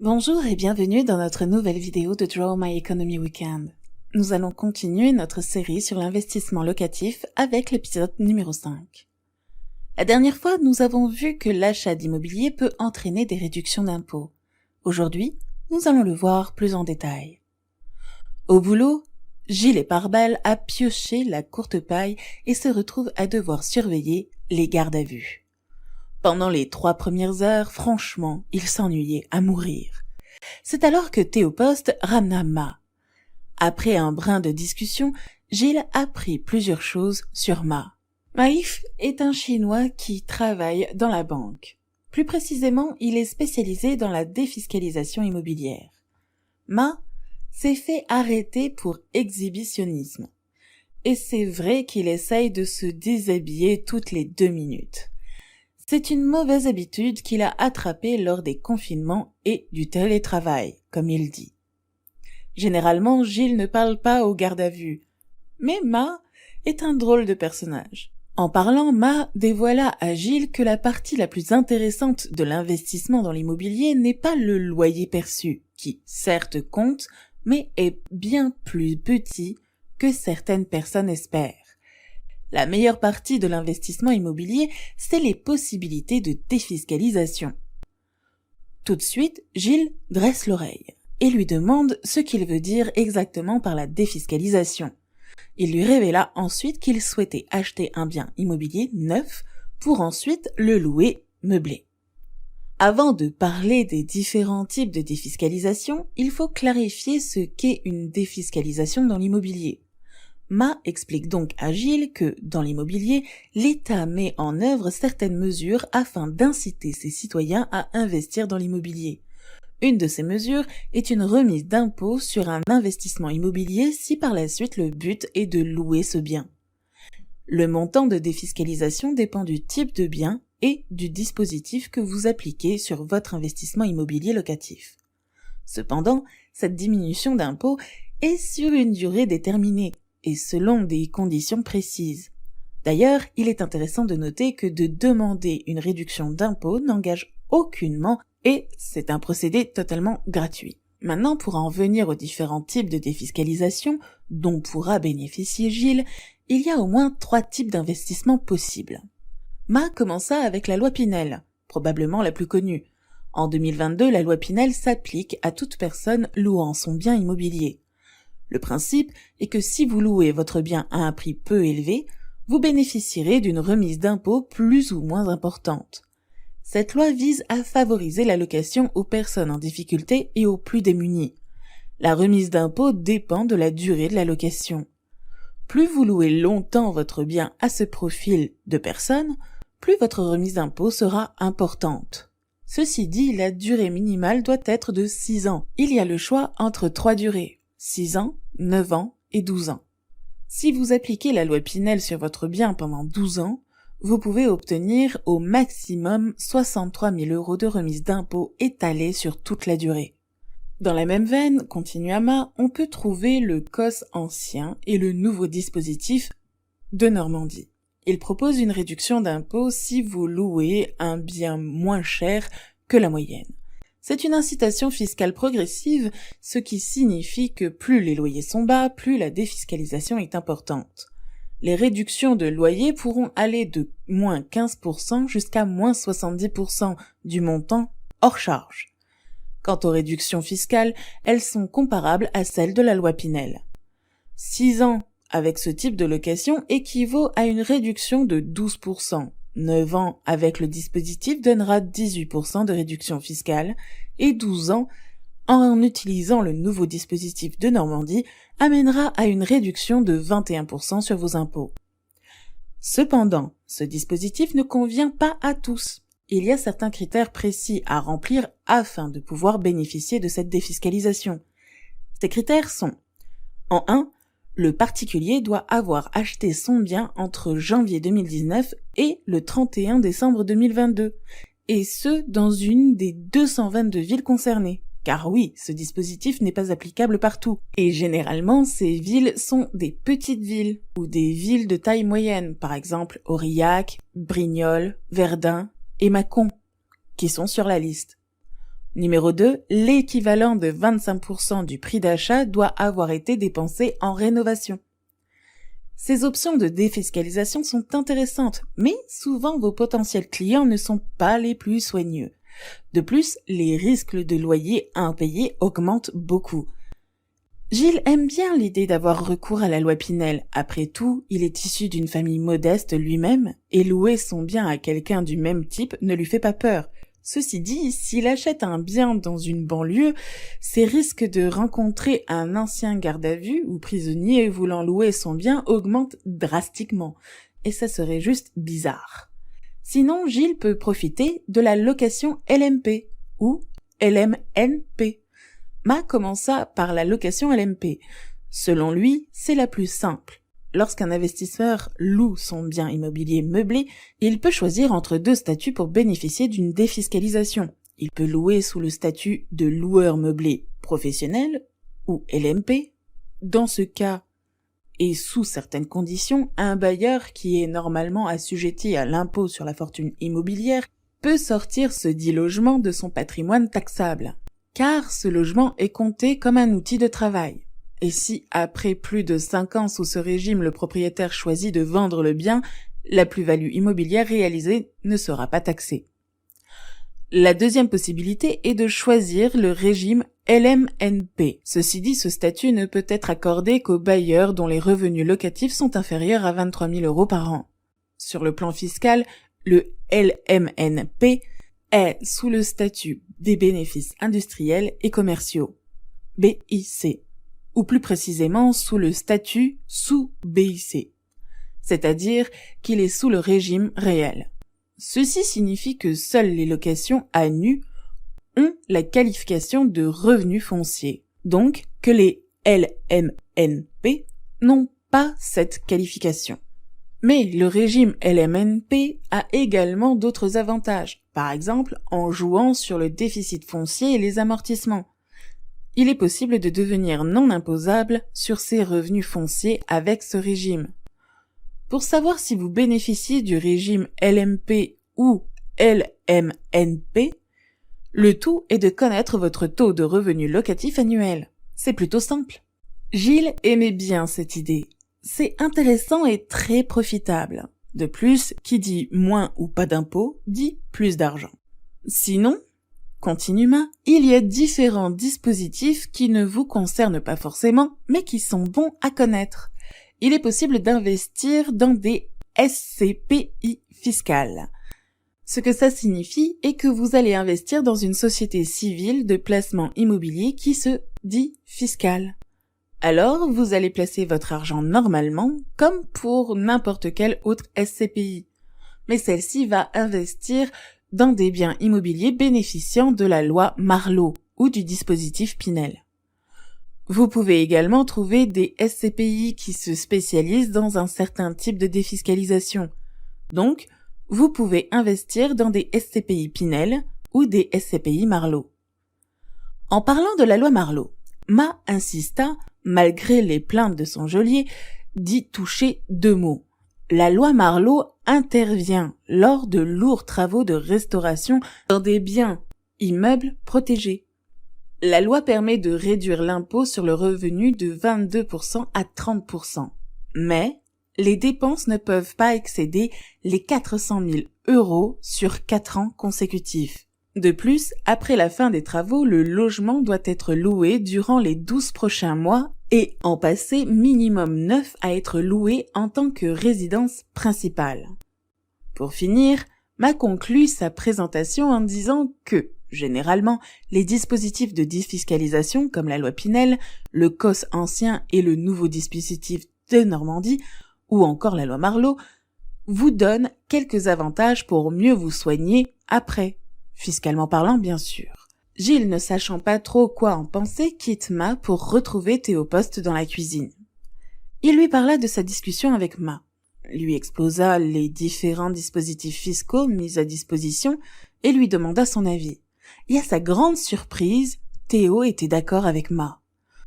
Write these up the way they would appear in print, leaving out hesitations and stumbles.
Bonjour et bienvenue dans notre nouvelle vidéo de Draw My Economy Weekend. Nous allons continuer notre série sur l'investissement locatif avec l'épisode numéro 5. La dernière fois, nous avons vu que l'achat d'immobilier peut entraîner des réductions d'impôts. Aujourd'hui, nous allons le voir plus en détail. Au boulot, Gilles est pare-balles à piocher la courte paille et se retrouve à devoir surveiller les gardes à vue. Pendant les 3 premières heures, franchement, il s'ennuyait à mourir. C'est alors que Théoposte ramena Ma. Après un brin de discussion, Gilles apprit plusieurs choses sur Ma. Maïf est un Chinois qui travaille dans la banque. Plus précisément, il est spécialisé dans la défiscalisation immobilière. Ma s'est fait arrêter pour exhibitionnisme. Et c'est vrai qu'il essaye de se déshabiller toutes les 2 minutes. C'est une mauvaise habitude qu'il a attrapée lors des confinements et du télétravail, comme il dit. Généralement, Gilles ne parle pas au garde à vue, mais Ma est un drôle de personnage. En parlant, Ma dévoila à Gilles que la partie la plus intéressante de l'investissement dans l'immobilier n'est pas le loyer perçu, qui certes compte, mais est bien plus petit que certaines personnes espèrent. La meilleure partie de l'investissement immobilier, c'est les possibilités de défiscalisation. Tout de suite, Gilles dresse l'oreille et lui demande ce qu'il veut dire exactement par la défiscalisation. Il lui révéla ensuite qu'il souhaitait acheter un bien immobilier neuf pour ensuite le louer meublé. Avant de parler des différents types de défiscalisation, il faut clarifier ce qu'est une défiscalisation dans l'immobilier. Ma explique donc à Gilles que, dans l'immobilier, l'État met en œuvre certaines mesures afin d'inciter ses citoyens à investir dans l'immobilier. Une de ces mesures est une remise d'impôt sur un investissement immobilier si par la suite le but est de louer ce bien. Le montant de défiscalisation dépend du type de bien et du dispositif que vous appliquez sur votre investissement immobilier locatif. Cependant, cette diminution d'impôt est sur une durée déterminée et selon des conditions précises. D'ailleurs, il est intéressant de noter que de demander une réduction d'impôt n'engage aucunement et c'est un procédé totalement gratuit. Maintenant, pour en venir aux différents types de défiscalisation dont pourra bénéficier Gilles, il y a au moins 3 types d'investissements possibles. Ma commença avec la loi Pinel, probablement la plus connue. En 2022, la loi Pinel s'applique à toute personne louant son bien immobilier. Le principe est que si vous louez votre bien à un prix peu élevé, vous bénéficierez d'une remise d'impôt plus ou moins importante. Cette loi vise à favoriser la location aux personnes en difficulté et aux plus démunis. La remise d'impôt dépend de la durée de la location. Plus vous louez longtemps votre bien à ce profil de personnes, plus votre remise d'impôt sera importante. Ceci dit, la durée minimale doit être de 6 ans. Il y a le choix entre 3 durées. 6 ans, 9 ans et 12 ans. Si vous appliquez la loi Pinel sur votre bien pendant 12 ans, vous pouvez obtenir au maximum 63 000 € de remise d'impôt étalée sur toute la durée. Dans la même veine, continue Ma, on peut trouver le COS ancien et le nouveau dispositif de Normandie. Il propose une réduction d'impôt si vous louez un bien moins cher que la moyenne. C'est une incitation fiscale progressive, ce qui signifie que plus les loyers sont bas, plus la défiscalisation est importante. Les réductions de loyer pourront aller de moins 15% jusqu'à moins 70% du montant hors charge. Quant aux réductions fiscales, elles sont comparables à celles de la loi Pinel. 6 ans avec ce type de location équivaut à une réduction de 12%. 9 ans avec le dispositif donnera 18% de réduction fiscale et 12 ans en utilisant le nouveau dispositif de Normandie amènera à une réduction de 21% sur vos impôts. Cependant, ce dispositif ne convient pas à tous. Il y a certains critères précis à remplir afin de pouvoir bénéficier de cette défiscalisation. Ces critères sont: en 1, le particulier doit avoir acheté son bien entre janvier 2019 et le 31 décembre 2022, et ce, dans une des 222 villes concernées. Car oui, ce dispositif n'est pas applicable partout. Et généralement, ces villes sont des petites villes, ou des villes de taille moyenne, par exemple Aurillac, Brignoles, Verdun et Mâcon, qui sont sur la liste. Numéro 2, l'équivalent de 25% du prix d'achat doit avoir été dépensé en rénovation. Ces options de défiscalisation sont intéressantes, mais souvent vos potentiels clients ne sont pas les plus soigneux. De plus, les risques de loyer impayés augmentent beaucoup. Gilles aime bien l'idée d'avoir recours à la loi Pinel. Après tout, il est issu d'une famille modeste lui-même, et louer son bien à quelqu'un du même type ne lui fait pas peur. Ceci dit, s'il achète un bien dans une banlieue, ses risques de rencontrer un ancien garde à vue ou prisonnier voulant louer son bien augmentent drastiquement, et ça serait juste bizarre. Sinon, Gilles peut profiter de la location LMP ou LMNP. Ma commença par la location LMP. Selon lui, c'est la plus simple. Lorsqu'un investisseur loue son bien immobilier meublé, il peut choisir entre 2 statuts pour bénéficier d'une défiscalisation. Il peut louer sous le statut de loueur meublé professionnel ou LMP. Dans ce cas, et sous certaines conditions, un bailleur qui est normalement assujetti à l'impôt sur la fortune immobilière peut sortir ce dit logement de son patrimoine taxable, car ce logement est compté comme un outil de travail. Et si, après plus de 5 ans sous ce régime, le propriétaire choisit de vendre le bien, la plus-value immobilière réalisée ne sera pas taxée. La deuxième possibilité est de choisir le régime LMNP. Ceci dit, ce statut ne peut être accordé qu'aux bailleurs dont les revenus locatifs sont inférieurs à 23 000 € par an. Sur le plan fiscal, le LMNP est sous le statut des bénéfices industriels et commerciaux, BIC, ou plus précisément sous le statut sous BIC, c'est-à-dire qu'il est sous le régime réel. Ceci signifie que seules les locations à nu ont la qualification de revenus fonciers, donc que les LMNP n'ont pas cette qualification. Mais le régime LMNP a également d'autres avantages, par exemple en jouant sur le déficit foncier et les amortissements. Il est possible de devenir non imposable sur ses revenus fonciers avec ce régime. Pour savoir si vous bénéficiez du régime LMP ou LMNP, le tout est de connaître votre taux de revenu locatif annuel. C'est plutôt simple. Gilles aimait bien cette idée. C'est intéressant et très profitable. De plus, qui dit moins ou pas d'impôts, dit plus d'argent. Sinon, continue Ma, il y a différents dispositifs qui ne vous concernent pas forcément, mais qui sont bons à connaître. Il est possible d'investir dans des SCPI fiscales. Ce que ça signifie est que vous allez investir dans une société civile de placement immobilier qui se dit fiscale. Alors, vous allez placer votre argent normalement, comme pour n'importe quelle autre SCPI. Mais celle-ci va investir dans des biens immobiliers bénéficiant de la loi Marlot ou du dispositif Pinel. Vous pouvez également trouver des SCPI qui se spécialisent dans un certain type de défiscalisation. Donc, vous pouvez investir dans des SCPI Pinel ou des SCPI Marlot. En parlant de la loi Marlot, Ma insista, malgré les plaintes de son geôlier, d'y toucher 2 mots. La loi Marlot intervient lors de lourds travaux de restauration dans des biens immeubles protégés. La loi permet de réduire l'impôt sur le revenu de 22% à 30%. Mais les dépenses ne peuvent pas excéder les 400 000 € sur 4 ans consécutifs. De plus, après la fin des travaux, le logement doit être loué durant les 12 prochains mois et en passer minimum 9 à être loué en tant que résidence principale. Pour finir, Ma conclut sa présentation en disant que, généralement, les dispositifs de défiscalisation comme la loi Pinel, le COS ancien et le nouveau dispositif de Normandie, ou encore la loi Marlot, vous donnent quelques avantages pour mieux vous soigner après, fiscalement parlant bien sûr. Gilles, ne sachant pas trop quoi en penser, quitte Ma pour retrouver Théoposte dans la cuisine. Il lui parla de sa discussion avec Ma, lui exposa les différents dispositifs fiscaux mis à disposition et lui demanda son avis. Et à sa grande surprise, Théo était d'accord avec Ma.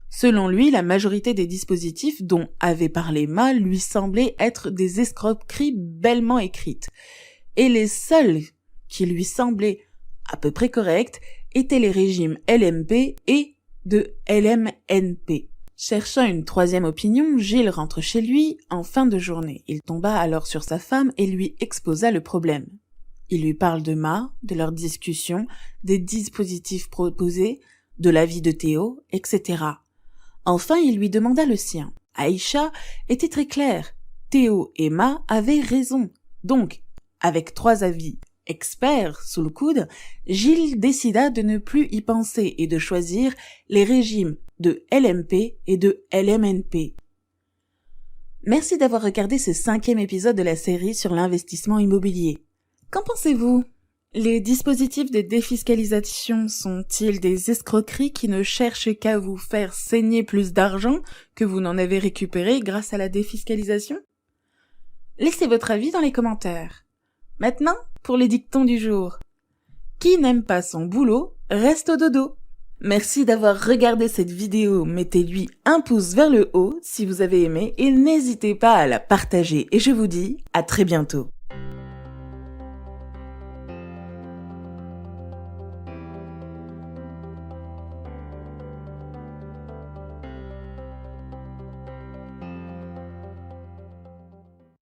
Selon lui, la majorité des dispositifs dont avait parlé Ma lui semblaient être des escroqueries bellement écrites. Et les seuls qui lui semblaient à peu près corrects étaient les régimes LMP et de LMNP. Cherchant une troisième opinion, Gilles rentre chez lui en fin de journée. Il tomba alors sur sa femme et lui exposa le problème. Il lui parle de Ma, de leur discussion, des dispositifs proposés, de la vie de Théo, etc. Enfin, il lui demanda le sien. Aïcha était très claire. Théo et Ma avaient raison. Donc, avec 3 avis experts sous le coude, Gilles décida de ne plus y penser et de choisir les régimes de LMP et de LMNP. Merci d'avoir regardé ce 5e épisode de la série sur l'investissement immobilier. Qu'en pensez-vous ? Les dispositifs de défiscalisation sont-ils des escroqueries qui ne cherchent qu'à vous faire saigner plus d'argent que vous n'en avez récupéré grâce à la défiscalisation ? Laissez votre avis dans les commentaires. Maintenant, pour les dictons du jour. Qui n'aime pas son boulot, reste au dodo. Merci d'avoir regardé cette vidéo, mettez-lui un pouce vers le haut si vous avez aimé et n'hésitez pas à la partager et je vous dis à très bientôt.